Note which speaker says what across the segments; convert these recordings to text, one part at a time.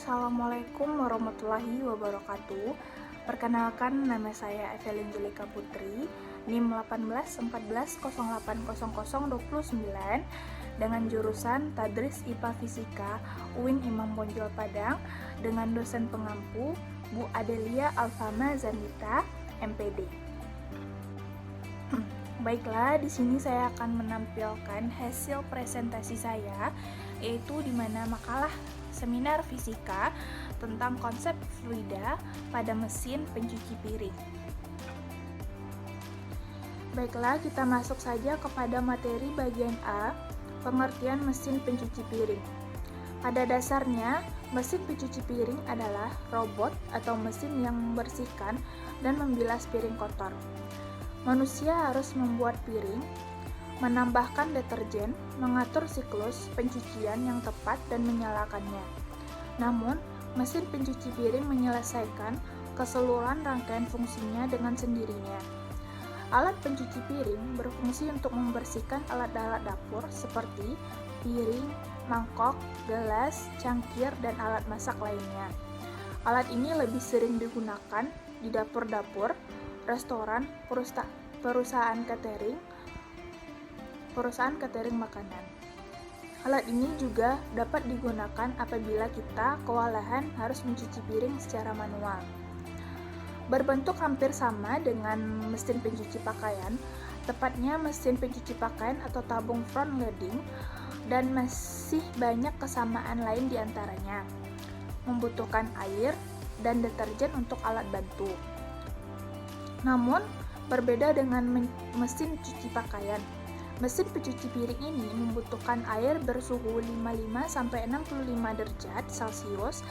Speaker 1: Assalamualaikum warahmatullahi wabarakatuh. Perkenalkan, nama saya Evelyn Julika Putri, NIM 1814080029 dengan jurusan Tadris IPA Fisika UIN Imam Bonjol Padang dengan dosen pengampu Bu Adelia Alfama Zanita, MPD. Baiklah, di sini saya akan menampilkan hasil presentasi saya, yaitu di mana makalah seminar fisika tentang konsep fluida pada mesin pencuci piring. Baiklah, kita masuk saja kepada materi bagian A, pengertian mesin pencuci piring. Pada dasarnya, mesin pencuci piring adalah robot atau mesin yang membersihkan dan membilas piring kotor. Manusia harus membuat piring, menambahkan deterjen, mengatur siklus pencucian yang tepat dan menyalakannya. Namun, mesin pencuci piring menyelesaikan keseluruhan rangkaian fungsinya dengan sendirinya. Alat pencuci piring berfungsi untuk membersihkan alat-alat dapur seperti piring, mangkok, gelas, cangkir, dan alat masak lainnya. Alat ini lebih sering digunakan di dapur-dapur, restoran, perusahaan catering makanan. Alat ini juga dapat digunakan apabila kita kewalahan harus mencuci piring secara manual. Berbentuk hampir sama dengan mesin pencuci pakaian, tepatnya mesin pencuci pakaian atau tabung front loading, dan masih banyak kesamaan lain di antaranya. Membutuhkan air dan deterjen untuk alat bantu. Namun, berbeda dengan mesin cuci pakaian. Mesin pencuci piring ini membutuhkan air bersuhu 55-65 derajat Celcius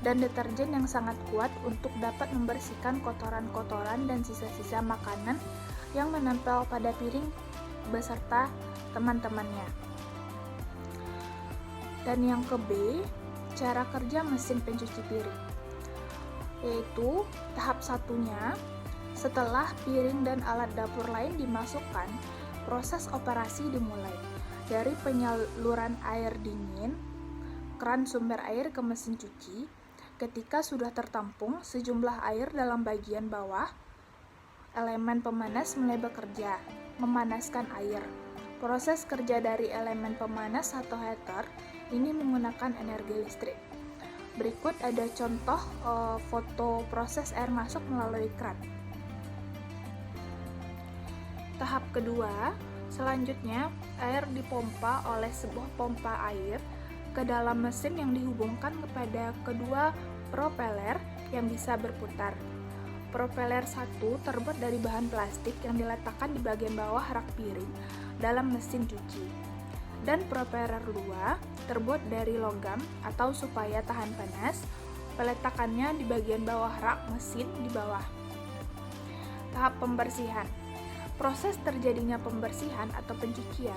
Speaker 1: dan deterjen yang sangat kuat untuk dapat membersihkan kotoran-kotoran dan sisa-sisa makanan yang menempel pada piring beserta teman-temannya. Dan yang ke B, cara kerja mesin pencuci piring. Yaitu tahap satunya, setelah piring dan alat dapur lain dimasukkan, proses operasi dimulai dari penyaluran air dingin, keran sumber air ke mesin cuci. Ketika sudah tertampung sejumlah air dalam bagian bawah, elemen pemanas mulai bekerja, memanaskan air. Proses kerja dari elemen pemanas atau heater ini menggunakan energi listrik. Berikut ada contoh foto proses air masuk melalui keran. Tahap kedua, selanjutnya air dipompa oleh sebuah pompa air ke dalam mesin yang dihubungkan kepada kedua propeller yang bisa berputar. Propeller 1 terbuat dari bahan plastik yang diletakkan di bagian bawah rak piring dalam mesin cuci. Dan propeller 2 terbuat dari logam atau supaya tahan panas, peletakannya di bagian bawah rak mesin di bawah. Tahap pembersihan. Proses terjadinya pembersihan atau pencucian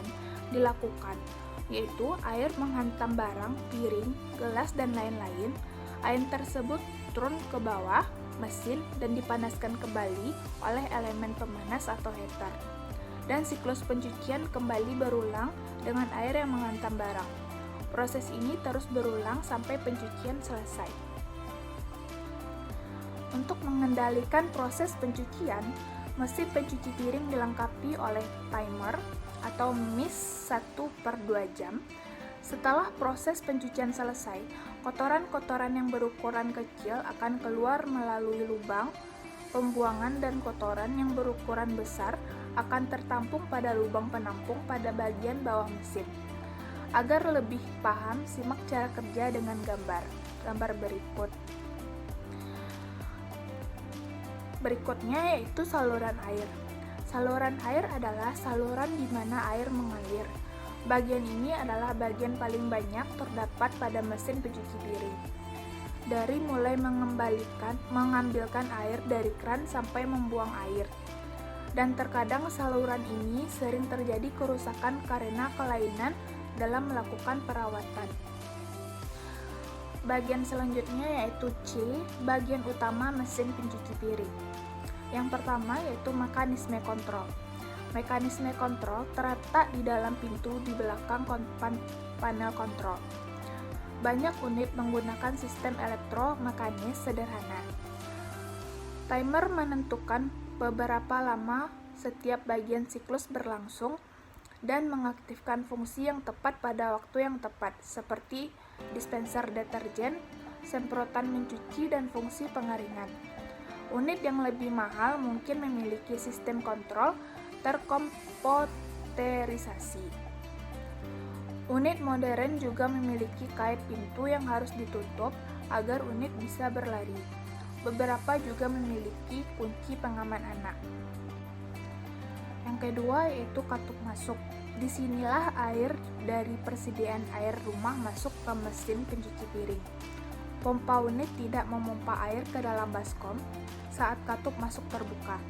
Speaker 1: dilakukan, yaitu air menghantam barang, piring, gelas, dan lain-lain. Air tersebut turun ke bawah mesin dan dipanaskan kembali oleh elemen pemanas atau heater. Dan siklus pencucian kembali berulang dengan air yang menghantam barang. Proses ini terus berulang sampai pencucian selesai. Untuk mengendalikan proses pencucian, mesin pencuci piring dilengkapi oleh timer atau MIS 1/2 jam. Setelah proses pencucian selesai, kotoran-kotoran yang berukuran kecil akan keluar melalui lubang pembuangan dan kotoran yang berukuran besar akan tertampung pada lubang penampung pada bagian bawah mesin. Agar lebih paham, simak cara kerja dengan gambar berikut. Berikutnya yaitu saluran air. Saluran air adalah saluran di mana air mengalir. Bagian ini adalah bagian paling banyak terdapat pada mesin pencuci piring. Dari mulai mengambilkan air dari keran sampai membuang air. Dan terkadang saluran ini sering terjadi kerusakan karena kelainan dalam melakukan perawatan. Bagian selanjutnya yaitu C, bagian utama mesin pencuci piring. Yang pertama yaitu mekanisme kontrol. Mekanisme kontrol terletak di dalam pintu di belakang panel kontrol. Banyak unit menggunakan sistem elektromekanis sederhana. Timer menentukan beberapa lama setiap bagian siklus berlangsung dan mengaktifkan fungsi yang tepat pada waktu yang tepat, seperti dispenser deterjen, semprotan mencuci, dan fungsi pengeringan. Unit yang lebih mahal mungkin memiliki sistem kontrol terkomputerisasi. Unit modern juga memiliki kait pintu yang harus ditutup agar unit bisa berlari. Beberapa juga memiliki kunci pengaman anak. Yang kedua yaitu katup masuk. Disinilah air dari persediaan air rumah masuk ke mesin pencuci piring. Pompa unit tidak memompa air ke dalam baskom saat katup masuk terbuka.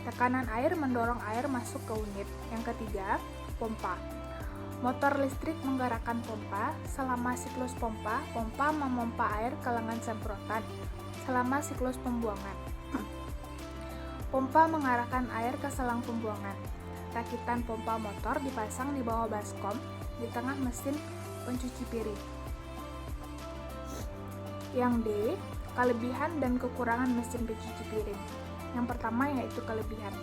Speaker 1: Tekanan air mendorong air masuk ke unit. Yang ketiga, pompa. Motor listrik menggerakkan pompa. Selama siklus pompa, pompa memompa air ke lengan semprotan. Selama siklus pembuangan, pompa mengarahkan air ke selang pembuangan. Rakitan pompa motor dipasang di bawah baskom di tengah mesin pencuci piring. Yang D, kelebihan dan kekurangan mesin pencuci piring. Yang pertama yaitu kelebihan.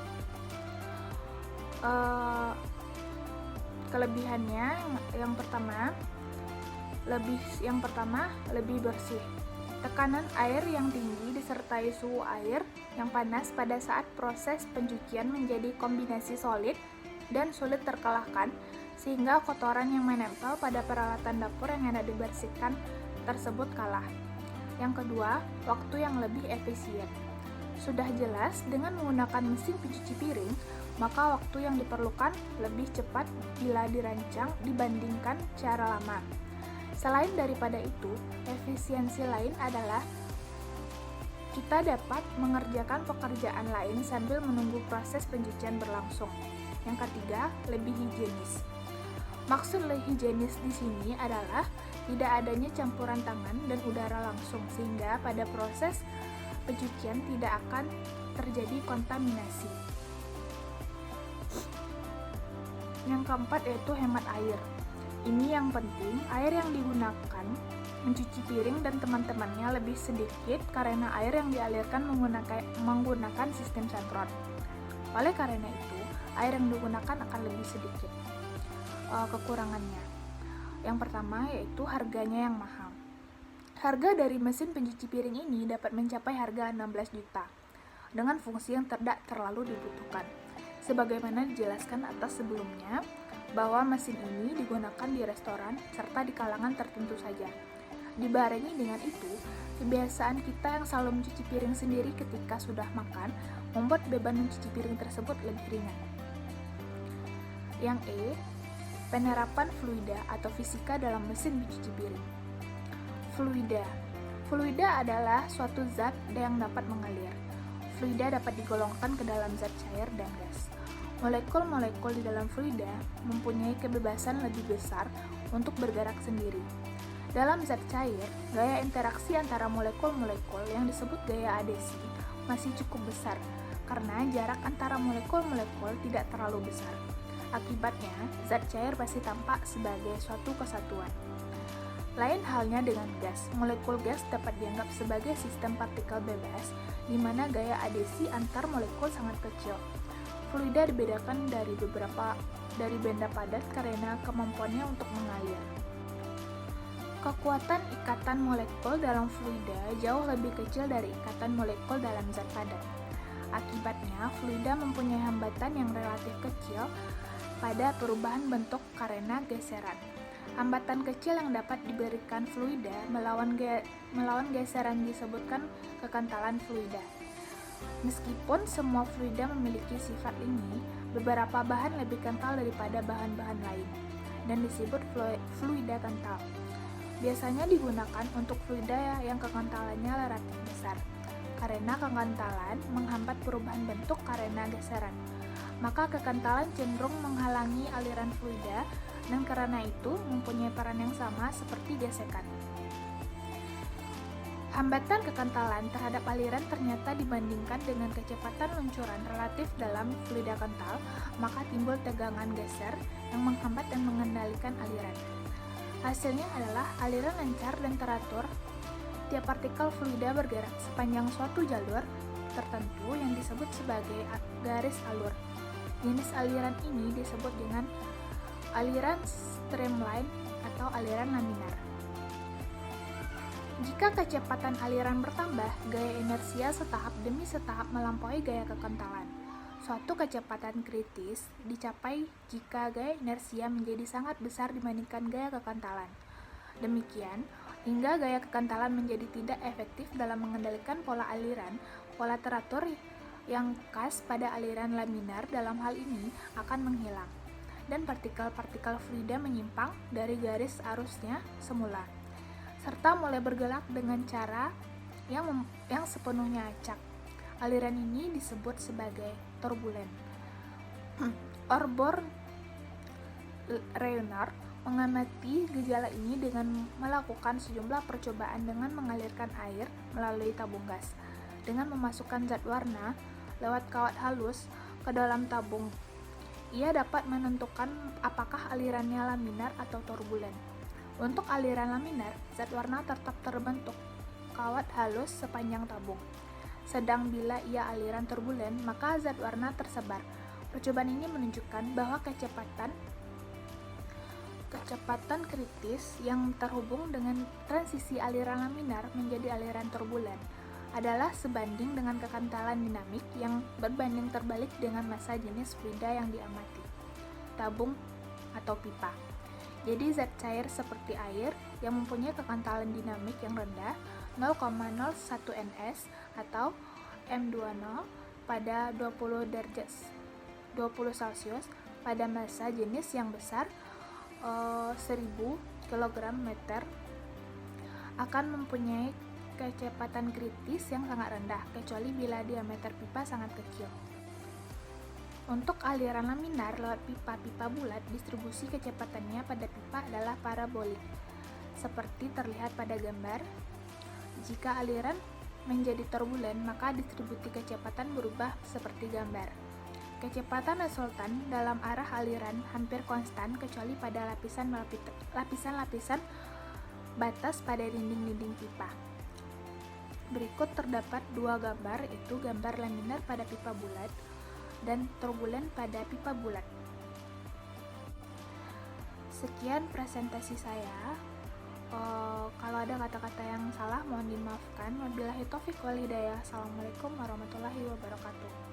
Speaker 1: Kelebihannya yang pertama lebih bersih. Tekanan air yang tinggi disertai suhu air yang panas pada saat proses pencucian menjadi kombinasi solid dan sulit terkalahkan, sehingga kotoran yang menempel pada peralatan dapur yang hendak dibersihkan tersebut kalah. Yang kedua, waktu yang lebih efisien. Sudah jelas, dengan menggunakan mesin pencuci piring, maka waktu yang diperlukan lebih cepat bila dirancang dibandingkan cara lama. Selain daripada itu, efisiensi lain adalah kita dapat mengerjakan pekerjaan lain sambil menunggu proses pencucian berlangsung. Yang ketiga, lebih higienis. Maksud higienis di sini adalah tidak adanya campuran tangan dan udara langsung, sehingga pada proses pencucian tidak akan terjadi kontaminasi. Yang keempat yaitu hemat air. Ini yang penting, air yang digunakan mencuci piring dan teman-temannya lebih sedikit karena air yang dialirkan menggunakan sistem semprot. Oleh karena itu, air yang digunakan akan lebih sedikit. Kekurangannya, yang pertama yaitu harganya yang mahal. Harga dari mesin pencuci piring ini dapat mencapai harga 16 juta dengan fungsi yang tidak terlalu dibutuhkan. Sebagaimana dijelaskan atas sebelumnya, bahwa mesin ini digunakan di restoran serta di kalangan tertentu saja. Dibarengi dengan itu, kebiasaan kita yang selalu mencuci piring sendiri ketika sudah makan membuat beban mencuci piring tersebut lebih ringan. Yang E, penerapan fluida atau fisika dalam mesin pencuci piring. Fluida adalah suatu zat yang dapat mengalir. Fluida dapat digolongkan ke dalam zat cair dan gas. Molekul-molekul di dalam fluida mempunyai kebebasan lebih besar untuk bergerak sendiri. Dalam zat cair, gaya interaksi antara molekul-molekul yang disebut gaya adesi masih cukup besar karena jarak antara molekul-molekul tidak terlalu besar. Akibatnya, zat cair pasti tampak sebagai suatu kesatuan. Lain halnya dengan gas. Molekul gas dapat dianggap sebagai sistem partikel bebas di mana gaya adesi antar molekul sangat kecil. Fluida dibedakan dari benda padat karena kemampuannya untuk mengalir. Kekuatan ikatan molekul dalam fluida jauh lebih kecil dari ikatan molekul dalam zat padat. Akibatnya, fluida mempunyai hambatan yang relatif kecil pada perubahan bentuk karena geseran. Hambatan kecil yang dapat diberikan fluida melawan geseran disebutkan kekantalan fluida. Meskipun semua fluida memiliki sifat ini, beberapa bahan lebih kental daripada bahan-bahan lain dan disebut fluida kental. Biasanya digunakan untuk fluida yang kekentalannya relatif besar, karena kekentalan menghambat perubahan bentuk karena geseran. Maka kekentalan cenderung menghalangi aliran fluida dan karena itu mempunyai peran yang sama seperti gesekan. Hambatan kekentalan terhadap aliran ternyata dibandingkan dengan kecepatan luncuran relatif dalam fluida kental, maka timbul tegangan geser yang menghambat dan mengendalikan aliran. Hasilnya adalah aliran lancar dan teratur. Tiap partikel fluida bergerak sepanjang suatu jalur tertentu yang disebut sebagai garis alur. Jenis aliran ini disebut dengan aliran streamline atau aliran laminar. Jika kecepatan aliran bertambah, gaya inersia setahap demi setahap melampaui gaya kekentalan. Suatu kecepatan kritis dicapai jika gaya inersia menjadi sangat besar dibandingkan gaya kekentalan. Demikian, hingga gaya kekentalan menjadi tidak efektif dalam mengendalikan pola aliran. Pola teratur yang khas pada aliran laminar dalam hal ini akan menghilang, dan partikel-partikel fluida menyimpang dari garis arusnya semula, serta mulai bergerak dengan cara yang sepenuhnya acak. Aliran ini disebut sebagai turbulen. Orbor Reinhardt mengamati gejala ini dengan melakukan sejumlah percobaan dengan mengalirkan air melalui tabung gas, dengan memasukkan zat warna lewat kawat halus ke dalam tabung. Ia dapat menentukan apakah alirannya laminar atau turbulen. Untuk aliran laminar, zat warna tetap terbentuk kawat halus sepanjang tabung. Sedang bila ia aliran turbulen, maka zat warna tersebar. Percobaan ini menunjukkan bahwa kecepatan kritis yang terhubung dengan transisi aliran laminar menjadi aliran turbulen adalah sebanding dengan kekentalan dinamik yang berbanding terbalik dengan massa jenis fluida yang diamati, tabung atau pipa. Jadi zat cair seperti air yang mempunyai kekentalan dinamik yang rendah 0,01 ns atau M20 pada 20 Celcius pada massa jenis yang besar 1000 kg/meter akan mempunyai kecepatan kritis yang sangat rendah, kecuali bila diameter pipa sangat kecil. Untuk aliran laminar lewat pipa-pipa bulat, distribusi kecepatannya pada pipa adalah parabolik, seperti terlihat pada gambar. Jika aliran menjadi turbulen, maka distribusi kecepatan berubah seperti gambar. Kecepatan resultan dalam arah aliran hampir konstan kecuali pada lapisan-lapisan batas pada dinding-dinding pipa. Berikut terdapat dua gambar, yaitu gambar laminar pada pipa bulat dan turbulen pada pipa bulat. Sekian presentasi saya. Kalau ada kata-kata yang salah mohon dimaafkan. Wabillahi taufiq wal hidayah. Assalamualaikum warahmatullahi wabarakatuh.